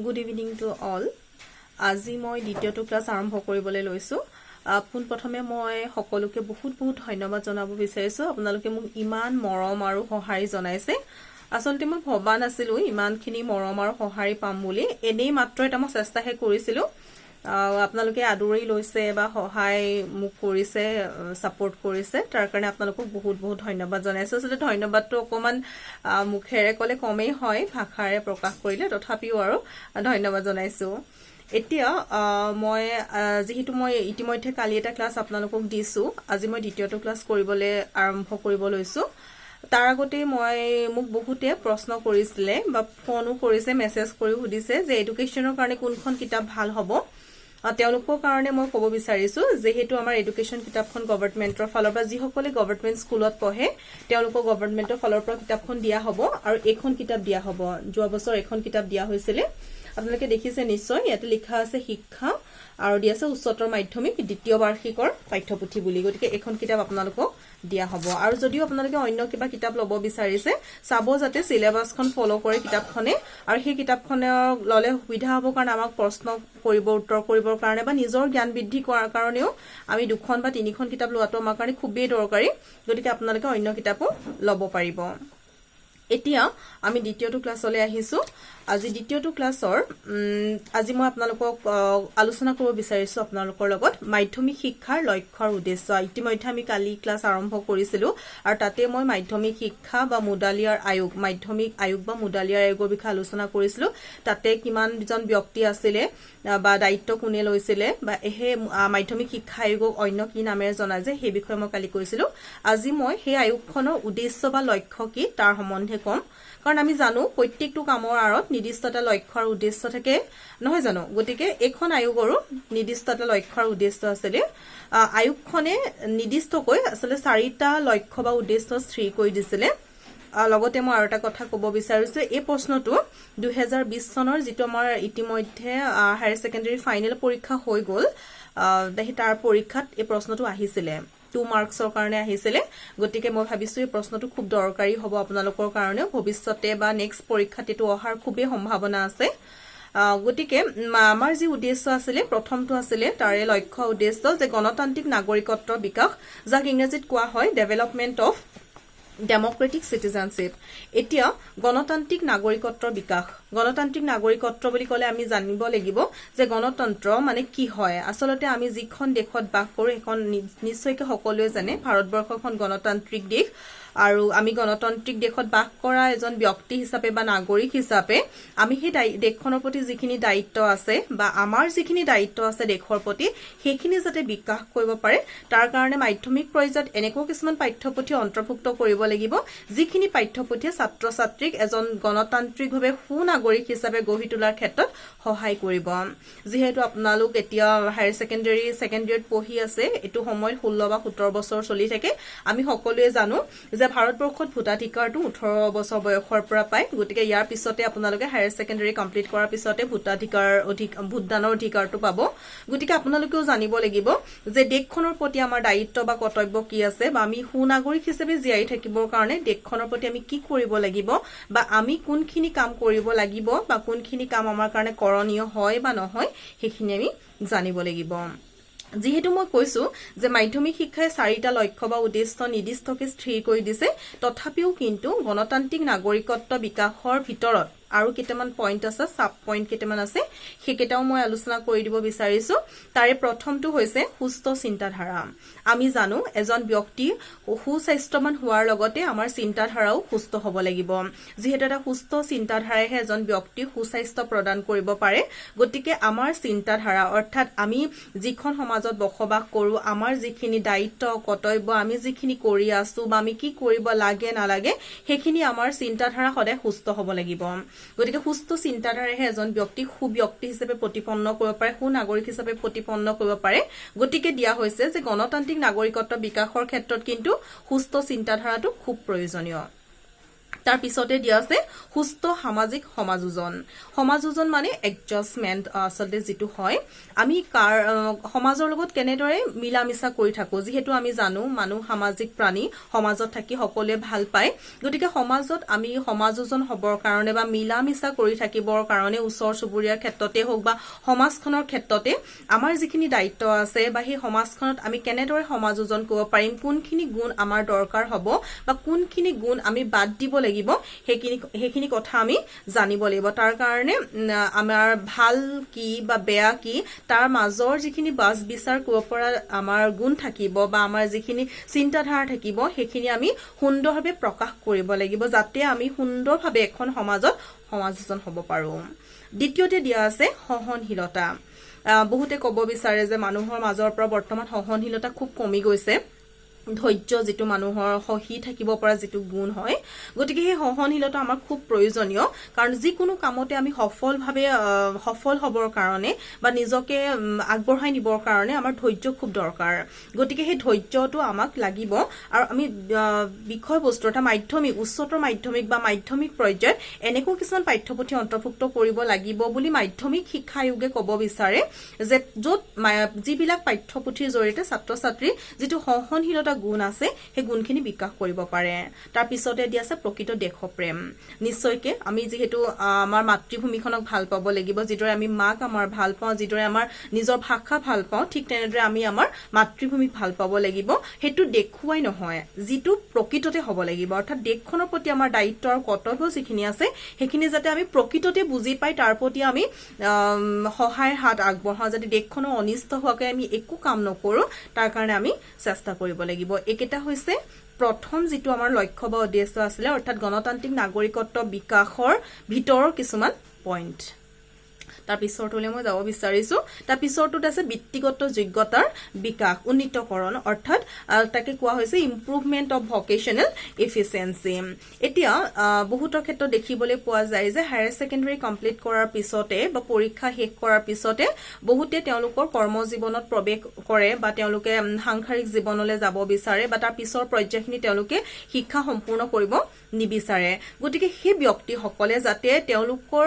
Good evening to all. আজি মই দ্বিতীয়টো ক্লাস আৰম্ভ কৰিবলৈ লৈছো। পোন প্ৰথমে মই সকলোকে বহুত ধন্যবাদ জনাব বিচাৰিছো। আপোনালোকে মোক ইমান মৰম আৰু সহায় জনাইছে। আসলতে মই ভবা নাছিলো ইমানখিনি মৰম আৰু সহায় পাম বুলি। এনেই মাত্ৰ এটা মই চেষ্টাহে কৰিছিলো। আপোনালোকে আদৰি লৈছে বা সহায় মোক কৰিছে, সাপোৰ্ট কৰিছে। তাৰ কাৰণে আপোনালোকক বহুত ধন্যবাদ জনাইছো। আসলে ধন্যবাদটো অকমান মুখেৰে কলে কমেই হয়, ভাষাৰে প্ৰকাশ কৰিলে তথাপিও আৰু ধন্যবাদ জনাইছো। এতিয়া মই যেহেতু মই ইতিমধ্যে কালি এটা ক্লাস আপোনালোকক দিছো, আজি মই দ্বিতীয়টো ক্লাস কৰিবলৈ আৰম্ভ কৰিব লৈছো। তাৰ আগতে মোক বহুতে প্ৰশ্ন কৰিছিলে বা ফোনো কৰিছে, মেছেজ কৰি সুধিছে যে এডুকেশ্যনৰ কাৰণে কোনখন কিতাপ ভাল হ'ব। তেওঁলোকৰ কাৰণে মই ক'ব বিচাৰিছো যেহেতু আমাৰ এডুকেশ্যন কিতাপখন গভৰ্ণমেণ্টৰ ফালৰ পৰা যিসকলে গভৰ্ণমেণ্ট স্কুলত পঢ়ে তেওঁলোকক গভৰ্ণমেণ্টৰ ফালৰ পৰা কিতাপখন দিয়া হ'ব আৰু এইখন কিতাপ দিয়া হ'ব। যোৱা বছৰ এখন কিতাপ দিয়া হৈছিল, আপোনালোকে দেখিছে নিশ্চয়। ইয়াতে লিখা আছে শিক্ষা আৰু দিয়া আছে উচ্চতৰ মাধ্যমিক দ্বিতীয় বাৰ্ষিকৰ পাঠ্যপুথি বুলি। গতিকে এখন কিতাপ আপোনালোকক দিয়া হ'ব। আৰু যদিও আপোনালোকে অন্য কিবা কিতাপ ল'ব বিচাৰিছে, চাব যাতে সিলেবাসখন ফলো কৰে কিতাপখনে, আৰু সেই কিতাপখনৰ ললে সুবিধা হ'ব। কাৰণ আমাক প্ৰশ্ন কৰিব, উত্তৰ কৰিবৰ কাৰণে বা নিজৰ জ্ঞান বৃদ্ধি কৰাৰ কাৰণেও আমি 2খন বা 3খন কিতাপ লোৱাটো আমাৰ কাৰণে খুবেই দৰকাৰী। গতিকে আপোনালোকে অন্য কিতাপো ল'ব পাৰিব। এতিয়া আমি দ্বিতীয়টো ক্লাছলৈ আহিছো। আজি দ্বিতীয়টো ক্লাছৰ আজি মই আপোনালোকক আলোচনা কৰিব বিচাৰিছো আপোনালোকৰ লগত মাধ্যমিক শিক্ষাৰ লক্ষ্য আৰু উদ্দেশ্য। ইতিমধ্যে আমি কালি ক্লাছ আৰম্ভ কৰিছিলো আৰু তাতে মই মাধ্যমিক শিক্ষা বা মুডালিয়াৰ আয়োগ, মাধ্যমিক আয়োগ বা মুডালিয়াৰ আয়োগৰ বিষয়ে আলোচনা কৰিছিলো। তাতে কিমানজন ব্যক্তি আছিলে বা দায়িত্ব কোনে লৈছিলে বা মাধ্যমিক শিক্ষা আয়োগক অন্য কি নামেৰে জনা যায় সেই বিষয়ে মই কালি কৈছিলো। আজি মই সেই আয়োগখনৰ উদ্দেশ্য বা লক্ষ্য কি তাৰ সম্বন্ধে কম। কাৰণ আমি জানো প্ৰত্যেকটো কামৰ আঁৰত নিৰ্দিষ্ট এটা লক্ষ্য আৰু উদ্দেশ্য থাকে, নহয় জানো? গতিকে এইখন আয়োগৰো নিৰ্দিষ্ট এটা লক্ষ্য আৰু উদ্দেশ্য আছিলে। আয়োগখনে নিৰ্দিষ্টকৈ আচলতে 4টা লক্ষ্য বা উদ্দেশ্য স্থিৰ কৰি দিছিলে। লগতে মই আৰু এটা কথা ক'ব বিচাৰিছো, এই প্ৰশ্নটো 2020 চনৰ যিটো আমাৰ ইতিমধ্যে হায়াৰ ছেকেণ্ডাৰী ফাইনেল পৰীক্ষা হৈ গ'ল, তাৰ পৰীক্ষাত এই প্ৰশ্নটো আহিছিলে। 2 মাৰ্কছৰ কাৰণে আহিছিলে। গতিকে মই ভাবিছো এই প্ৰশ্নটো খুব দৰকাৰী হ'ব আপোনালোকৰ কাৰণেও। ভৱিষ্যতে বা নেক্সট পৰীক্ষাত এইটো অহাৰ খুবেই সম্ভাৱনা আছে। গতিকে আমাৰ যি উদ্দেশ্য আছিলে, প্ৰথমটো আছিলে তাৰে লক্ষ্য উদ্দেশ্য যে গণতান্ত্ৰিক নাগৰিকত্বৰ বিকাশ, যাক ইংৰাজীত কোৱা হয় ডেভেলপমেন্ট অফ ডেমক্ৰেটিক চিটিজেনশ্বিপ। এতিয়া গণতান্ত্ৰিক নাগৰিকত্বৰ বিকাশ, গণতান্ত্ৰিক নাগৰিকত্ব বুলি ক'লে আমি জানিব লাগিব যে গণতন্ত্ৰ মানে কি হয়। আচলতে আমি যিখন দেশত বাস কৰো সেইখন নিশ্চয়কৈ সকলোৱে জানে ভাৰতবৰ্ষখন গণতান্ত্ৰিক দেশ। আৰু আমি গণতান্ত্ৰিক দেশত বাস কৰা এজন ব্যক্তি হিচাপে বা নাগৰিক হিচাপে আমি সেই দেশখনৰ প্ৰতি যিখিনি দায়িত্ব আছে বা আমাৰ যিখিনি দায়িত্ব আছে দেশৰ প্ৰতি, সেইখিনি যাতে বিকাশ কৰিব পাৰে তাৰ কাৰণে মাধ্যমিক পৰ্যায়ত এনেকুৱা কিছুমান পাঠ্যপুথি অন্তৰ্ভুক্ত কৰিব লাগিব যিখিনি পাঠ্যপুথিয়ে ছাত্ৰ ছাত্ৰীক এজন গণতান্ত্ৰিকভাৱে সুনাগৰিক হিচাপে গঢ়ি তোলাৰ ক্ষেত্ৰত সহায় কৰিব। যিহেতু আপোনালোক এতিয়া হায়াৰ ছেকেণ্ডাৰী ছেকেণ্ড ইয়াৰত পঢ়ি আছে, এইটো সময়ত 16 বা 17 বছৰ চলি থাকে। আমি সকলোৱে জানো যে ভাৰতবৰ্ষত ভোটাধিকাৰটো 18 বছৰ বয়সৰ পৰা পায়। গতিকে ইয়াৰ পিছতে আপোনালোকে হায়াৰ ছেকেণ্ডাৰী কমপ্লিট কৰাৰ পিছতে ভোটদানৰ অধিকাৰটো পাব। গতিকে আপোনালোকেও জানিব লাগিব যে দেশখনৰ প্ৰতি আমাৰ দায়িত্ব বা কৰ্তব্য কি আছে, বা আমি সুনাগৰিক হিচাপে জীয়াই থাকিবৰ কাৰণে দেশখনৰ প্ৰতি আমি কি কৰিব লাগিব বা আমি কোনখিনি কাম কৰিব লাগিব বা কোনখিনি কাম আমাৰ কাৰণে কৰণীয় হয় বা নহয় সেইখিনি আমি জানিব লাগিব। যিহেতু মই কৈছো যে মাধ্যমিক শিক্ষাই 4টা লক্ষ্য বা উদ্দেশ্য নিৰ্দিষ্টকৈ স্থিৰ কৰি দিছে, তথাপিও কিন্তু গণতান্ত্ৰিক নাগৰিকত্ব বিকাশৰ ভিতৰত আৰু কেইটামান পইণ্ট আছে, সাব পইণ্ট কেইটামান আছে, সেইকেইটাও মই আলোচনা কৰি দিব বিচাৰিছো। তাৰে প্ৰথমটো হৈছে সুস্থ চিন্তাধাৰা। আমি জানো এজন ব্যক্তি সুস্বাস্থ্যৱান হোৱাৰ লগতে আমাৰ চিন্তাধাৰাও সুস্থ হ'ব লাগিব। যিহেতু এটা সুস্থ চিন্তাধাৰাইহে এজন ব্যক্তিক সুস্বাস্থ্য প্ৰদান কৰিব পাৰে। গতিকে আমাৰ চিন্তাধাৰা অৰ্থাৎ আমি যিখন সমাজত বসবাস কৰো, আমাৰ যিখিনি দায়িত্ব কৰ্তব্য আমি যিখিনি কৰি আছো বা আমি কি কৰিব লাগে নালাগে, সেইখিনি আমাৰ চিন্তাধাৰা সদায় সুস্থ হ'ব লাগিব। গতিকে সুস্থ চিন্তাধাৰাহে এজন ব্যক্তিক সুব্যক্তি হিচাপে প্ৰতিপন্ন কৰিব পাৰে, সুনাগৰিক হিচাপে প্ৰতিপন্ন কৰিব পাৰে। গতিকে দিয়া হৈছে যে গণতান্ত্ৰিক নাগৰিকত্ব বিকাশৰ ক্ষেত্ৰত কিন্তু সুস্থ চিন্তাধাৰাটো খুব প্ৰয়োজনীয়। তাৰ পিছতে দিয়া আছে সুস্থ সামাজিক সমাযোজন সমাযোজন মানে এডজাষ্টমেন্ট আসলে যেটো হয় আমি সমাজৰ লগত কেনেদৰে মিলা মিছা কৰি থাকো যেহেতু আমি জানো মানুহ সামাজিক প্ৰাণী সমাজত থাকি সকলোৱে ভাল পায় গতিকে সমাজত আমি সমাযোজন হবৰ কাৰণে বা মিলা মিছা কৰি থাকিবৰ কাৰণে ওচৰ চুবুৰীয়াৰ ক্ষেত্ৰতে হোক বা সমাজখনৰ ক্ষেত্ৰতে আমাৰ যিখিনি দায়িত্ব আছে বা সেই সমাজখনত আমি কেনেদৰে সমাযোজন কৰিব পাৰিম কোনখিনি গুণ আমাৰ দৰকাৰ হ'ব বা কোনখিনি গুণ আমি বাদ দিব লাগিব সেইখিনি কথা আমি জানিব লাগিব তাৰ কাৰণে আমাৰ ভাল কি বা বেয়া কি তাৰ মাজৰ যিখিনি বাছ বিচাৰ কৰিব পৰা আমাৰ গুণ থাকিব বা আমাৰ যিখিনি চিন্তাধাৰা থাকিব সেইখিনি আমি সুন্দৰভাৱে প্ৰকাশ কৰিব লাগিব যাতে আমি সুন্দৰভাৱে এখন সমাজত সমাযোজন হ'ব পাৰো দ্বিতীয়তে দিয়া আছে সহনশীলতা বহুতে ক'ব বিচাৰে যে মানুহৰ মাজৰ পৰা বৰ্তমান সহনশীলতা খুব কমি গৈছে ধৈৰ্য যেটো মানুহৰ সহি থাকিব পৰা যেটো গুণ হয় গতিকে সেই সহনশীলতা আমাৰ খুব প্ৰয়োজনীয় কাৰণ যিকোনো কামতে আমি সফল হবৰ কাৰণে বা নিজকে আগবঢ়াই নিবৰ কাৰণে আমাৰ ধৈৰ্য খুব দৰকাৰ গতিকে সেই ধৈৰ্যটো আমাক লাগিব আৰু আমি বিষয়বস্তু এটা মাধ্যমিক উচ্চতৰ মাধ্যমিক বা মাধ্যমিক পৰ্যায়ত এনেকুৱা কিছুমান পাঠ্যপুথি অন্তৰ্ভুক্ত কৰিব লাগিব বুলি মাধ্যমিক শিক্ষা আয়োগে ক'ব বিচাৰে যে য'ত যিবিলাক পাঠ্যপুথিৰ জৰিয়তে ছাত্ৰ ছাত্ৰী যেটো সহনশীলতা গুণ আছে সেই গুণখিনি বিকাশ কৰিব পাৰে তাৰ পিছতে দিয়া আছে প্ৰকৃত দেশপ্ৰেম নিশ্চয়কে আমি যেহেতু আমাৰ মাতৃভূমিখনক ভাল পাব লাগিব যিদৰে আমি মাক আমাৰ ভাল পাওঁ যিদৰে আমাৰ নিজৰ ভাষা ভাল পাওঁ ঠিক তেনেদৰে আমি আমাৰ মাতৃভূমিক ভাল পাব লাগিব হেতু দেখুৱাই নহয় যিটো প্ৰকৃততে হ'ব লাগিব অৰ্থাৎ দেশখনৰ প্ৰতি আমাৰ দায়িত্ব আৰু কৰ্তব্য যিখিনি আছে সেইখিনি যাতে আমি প্ৰকৃততে বুজি পাই তাৰ প্ৰতি আমি সহায়ৰ হাত আগবঢ়াওঁ যাতে দেশখনৰ অনিষ্ট হোৱাকৈ আমি একো কাম নকৰো তাৰ কাৰণে আমি চেষ্টা কৰিব লাগিব একেটা হৈছে প্ৰথম যেটো আমাৰ লক্ষ্য বা উদ্দেশ্য আছিল অৰ্থাৎ গণতান্ত্ৰিক নাগৰিকত্ব বিকাশৰ ভিতৰৰ কিছুমান পইণ্ট তাৰ পিছৰটোলে মই যাব বিচাৰিছো তাৰ পিছৰটোত আছে ব্যক্তিগত যোগ্যতাৰ বিকাশ উন্নীতকৰণ অৰ্থাৎ তাকে কোৱা হৈছে ইমপ্ৰুভমেন্ট অফ ভকেশনাল এফিচিয়েন্সি এতিয়া বহুতৰ ক্ষেত্ৰত দেখিবলৈ পোৱা যায় যে হায়াৰ সেকেন্ডাৰী কমপ্লিট কৰাৰ পিছতে বা পৰীক্ষা শেষ কৰাৰ পিছতে বহুতে তেওঁলোকৰ কৰ্মজীৱনত প্ৰৱেশ কৰে বা তেওঁলোকে সাংসাৰিক জীৱনলৈ যাব বিচাৰে বা তাৰ পিছৰ পৰ্যায়খিনি তেওঁলোকে শিক্ষা সম্পূৰ্ণ কৰিব নিবিচাৰে গতিকে সেই ব্যক্তিসকলে যাতে তেওঁলোকৰ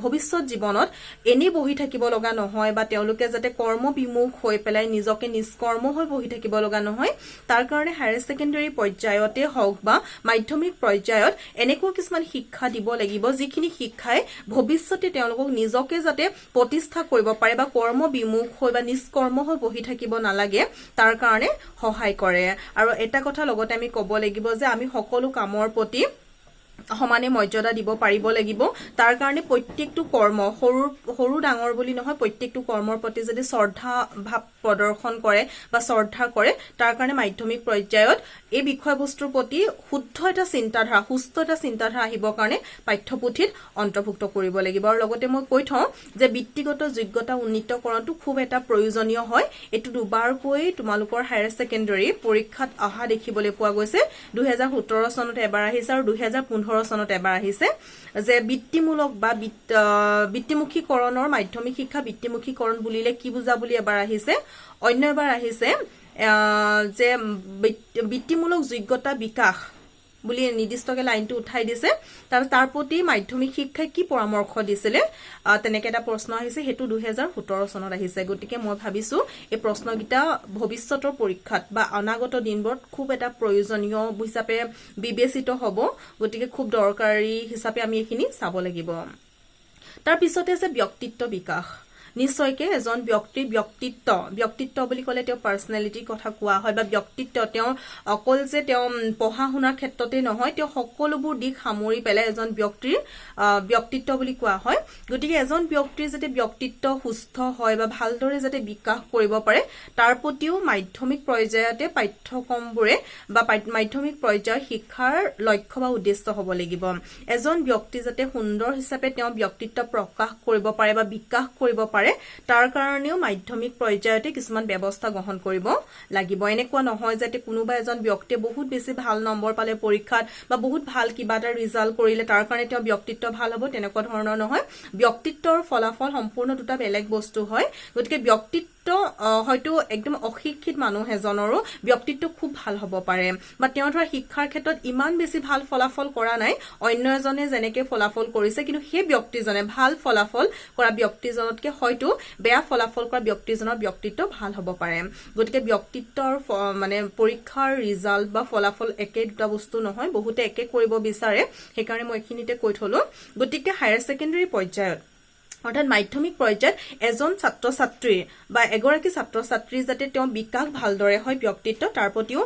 ভৱিষ্যত জীৱনত এনে বহি থাকিব লগা নহয় বা তেওঁলোকে যাতে কৰ্মবিমুখ হৈ পেলাই নিজকে নিষ্কৰ্ম হৈ বহি থাকিব লগা নহয় তাৰ কাৰণে হায়াৰ সেকেন্ডাৰী পৰ্যায়তে হওক বা মাধ্যমিক পৰ্যায়ত এনেকুৱা কিছুমান শিক্ষা দিব লাগিব যিখিনি শিক্ষাই ভৱিষ্যতে তেওঁলোকক নিজকে যাতে প্ৰতিষ্ঠা কৰিব পাৰে বা কৰ্মবিমুখ হৈ বা নিষ্কৰ্ম হৈ বহি থাকিব নালাগে তাৰ কাৰণে সহায় কৰে আৰু এটা কথা লগতে আমি ক'ব লাগিব যে আমি সকলো কামৰ প্ৰতি সমানে মৰ্যাদা দিব পাৰিব লাগিব তাৰ কাৰণে প্ৰত্যেকটো কৰ্ম সৰু ডাঙৰ বুলি নহয় প্ৰত্যেকটো কৰ্মৰ প্ৰতি যদি শ্ৰদ্ধা ভাৱ প্ৰদৰ্শন কৰে বা শ্ৰদ্ধা কৰে তাৰ কাৰণে মাধ্যমিক পৰ্যায়ত এই বিষয়বস্তুৰ প্ৰতি শুদ্ধ এটা চিন্তাধাৰা সুস্থ এটা চিন্তাধাৰা আহিবৰ কাৰণে পাঠ্যপুথিত অন্তৰ্ভুক্ত কৰিব লাগিব আৰু লগতে মই কৈ থওঁ যে ব্যক্তিগত যোগ্যতা উন্নীতকৰণটো খুব এটা প্ৰয়োজনীয় হয় এটো দুবাৰকৈ তোমালোকৰ হায়াৰ সেকেন্ডাৰী পৰীক্ষাত অহা দেখিবলৈ পোৱা গৈছে 2017 চনত এবাৰ আহিছে আৰু 2015 চনত এবাৰ আহিছে যে বৃত্তিমূলক বা বৃত্তিমুখীকৰণৰ মাধ্যমিক শিক্ষা বৃত্তিমুখীকৰণ বুলিলে কি বুজা বুলি এবাৰ আহিছে অন্য এবাৰ আহিছে যে বৃত্তিমূলক যোগ্যতা বিকাশ বুলি নিৰ্দিষ্টকে লাইনটো উঠাই দিছে তাৰ প্ৰতি মাধ্যমিক শিক্ষাই কি পৰামৰ্শ দিছিলে তেনেকে এটা প্ৰশ্ন আহিছে হেতু 2017 চনত আহিছে গতিকে মই ভাবিছো এই প্ৰশ্নকিটা ভৱিষ্যতৰ পৰীক্ষাত বা অনাগত দিনবোৰত খুব এটা প্ৰয়োজনীয় হিচাপে বিবেচিত হ'ব গতিকে খুব দৰকাৰী হিচাপে আমি এখিনি চাব লাগিব তাৰ পিছতে আছে ব্যক্তিত্ব বিকাশ নিশ্চয়কে এজন ব্যক্তিৰ ব্যক্তিত্ব বুলি ক'লে তেওঁ পাৰ্সনালিটিৰ কথা কোৱা হয় বা ব্যক্তিত্ব তেওঁ অকল যে তেওঁ পঢ়া শুনাৰ ক্ষেত্ৰতে নহয় তেওঁ সকলোবোৰ দিশ সামৰি পেলাই এজন ব্যক্তিৰ ব্যক্তিত্ব বুলি কোৱা হয় গতিকে এজন ব্যক্তিৰ যাতে ব্যক্তিত্ব সুস্থ হয় বা ভালদৰে যাতে বিকাশ কৰিব পাৰে তাৰ প্ৰতিও মাধ্যমিক পৰ্যায়তে পাঠ্যক্ৰমবোৰে বা মাধ্যমিক পৰ্যায়ৰ শিক্ষাৰ লক্ষ্য বা উদ্দেশ্য হ'ব লাগিব এজন ব্যক্তি যাতে সুন্দৰ হিচাপে তেওঁ ব্যক্তিত্ব প্ৰকাশ কৰিব পাৰে বা বিকাশ কৰিব পাৰে তাৰ কাৰণেও মাধ্যমিক পৰ্যায়তে কিছুমান ব্যৱস্থা গ্ৰহণ কৰিব লাগিব এনেকুৱা নহয় যে কোনোবা এজন ব্যক্তিয়ে বহুত বেছি ভাল নম্বৰ পালে পৰীক্ষাত বা বহুত ভাল কিবা এটা ৰিজাল্ট কৰিলে তাৰ কাৰণে তেওঁ ব্যক্তিত্ব ভাল হ'ব তেনেকুৱা ধৰণৰ নহয় ব্যক্তিত্বৰ ফলাফল সম্পূৰ্ণ দুটা বেলেগ বস্তু হয় গতিকে ব্যক্তিত্ব হয়তো একদম অশিক্ষিত মানুহ এজনৰো ব্যক্তিত্ব খুব ভাল হ'ব পাৰে বা তেওঁ ধৰা শিক্ষাৰ ক্ষেত্ৰত ইমান বেছি ভাল ফলাফল কৰা নাই অন্য এজনে যেনেকে ফলাফল কৰিছে কিন্তু সেই ব্যক্তিজনে ভাল ফলাফল কৰা ব্যক্তিজনতকে হয়তো বেয়া ফলাফল কৰা ব্যক্তিজনৰ ব্যক্তিত্ব ভাল হ'ব পাৰে গতিকে ব্যক্তিত্বৰ মানে পৰীক্ষাৰ ৰিজাল্ট বা ফলাফল একে দুটা বস্তু নহয় বহুতে একে কৰিব বিচাৰে সেইকাৰণে মই এইখিনিতে কৈ থলো গতিকে হায়াৰ সেকেন্ডাৰী পৰ্যায়ত অৰ্থাৎ মাধ্যমিক পৰ্যায়ত এজন ছাত্ৰ ছাত্ৰীৰ বা এগৰাকী ছাত্ৰ ছাত্ৰীৰ যাতে তেওঁ বিকাশ ভালদৰে হয় ব্যক্তিত্ব তাৰ প্ৰতিও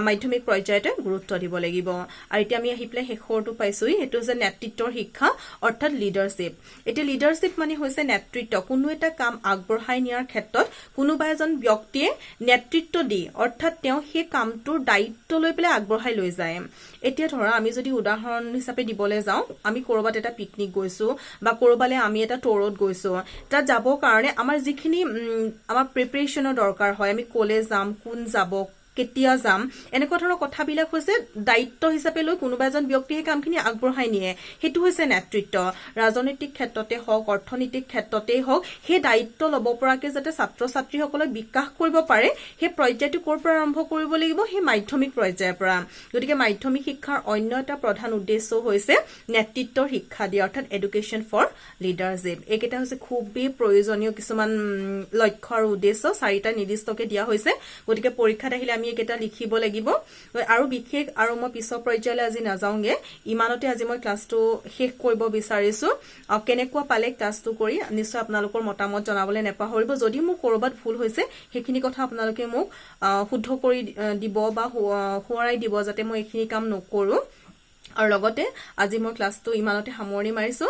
মাধ্যমিক পৰ্যায়তে গুৰুত্ব দিব লাগিব আৰু এতিয়া আমি আহি পেলাই শেষৰটো পাইছোই এইটো যে নেতৃত্বৰ শিক্ষা অৰ্থাৎ লিডাৰশ্বিপ এতিয়া লিডাৰশ্বিপ মানে হৈছে নেতৃত্ব কোনো এটা কাম আগবঢ়াই নিয়াৰ ক্ষেত্ৰত কোনোবা এজন ব্যক্তিয়ে নেতৃত্ব দি অৰ্থাৎ তেওঁ সেই কামটোৰ দায়িত্ব লৈ পেলাই আগবঢ়াই লৈ যায় এতিয়া ধৰা আমি যদি উদাহৰণ হিচাপে দিবলৈ যাওঁ আমি কৰবাত এটা পিকনিক গৈছো বা কৰবালে আমি এটা টৰত গৈছো তাত যাবৰ কাৰণে আমাৰ যিখিনি আমাৰ প্ৰিপাৰেচনৰ দৰকাৰ হয় আমি কলে যাম কোন যাব কেতিয়া যাম এনেকুৱা ধৰণৰ কথাবিলাক হৈছে দায়িত্ব হিচাপে লৈ কোনোবা এজন ব্যক্তি সেই কামখিনি আগবঢ়াই নিয়ে সেইটো হৈছে নেতৃত্ব ৰাজনৈতিক ক্ষেত্ৰতে হওক অৰ্থনৈতিক ক্ষেত্ৰতেই হওক সেই দায়িত্ব ল'ব পৰাকে যাতে ছাত্ৰ ছাত্ৰীসকলক বিকাশ কৰিব পাৰে সেই পৰ্যায়টো ক'ৰ পৰা আৰম্ভ কৰিব লাগিব সেই মাধ্যমিক পৰ্যায়ৰ পৰা গতিকে মাধ্যমিক শিক্ষাৰ অন্য এটা প্ৰধান উদ্দেশ্য হৈছে নেতৃত্বৰ শিক্ষা দিয়া অৰ্থাৎ এডুকেশ্যন ফৰ লিডাৰশ্বিপ এইকেইটা হৈছে খুবেই প্ৰয়োজনীয় কিছুমান লক্ষ্য আৰু উদ্দেশ্য চাৰিটা নিৰ্দিষ্টকে দিয়া হৈছে গতিকে পৰীক্ষাত আহিলে আমি একেটা লিখিব লাগিব আৰু বিশেষ আৰু মই পিছৰ পৰ্যায়লৈ আজি নাযাওঁগে ইমানতে আজি মই ক্লাছটো শেষ কৰিব বিচাৰিছো কেনেকুৱা পালে ক্লাছটো কৰি নিশ্চয় আপোনালোকৰ মতামত জনাবলৈ নেপাহৰিব যদি মোৰ কৰবাত ভুল হৈছে সেইখিনি কথা আপোনালোকে মোক শুদ্ধ কৰি দিব বা সোঁৱৰাই দিব যাতে মই এইখিনি কাম নকৰো আৰু লগতে আজি মই ক্লাছটো ইমানতে সামৰণি মাৰিছো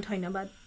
ধন্যবাদ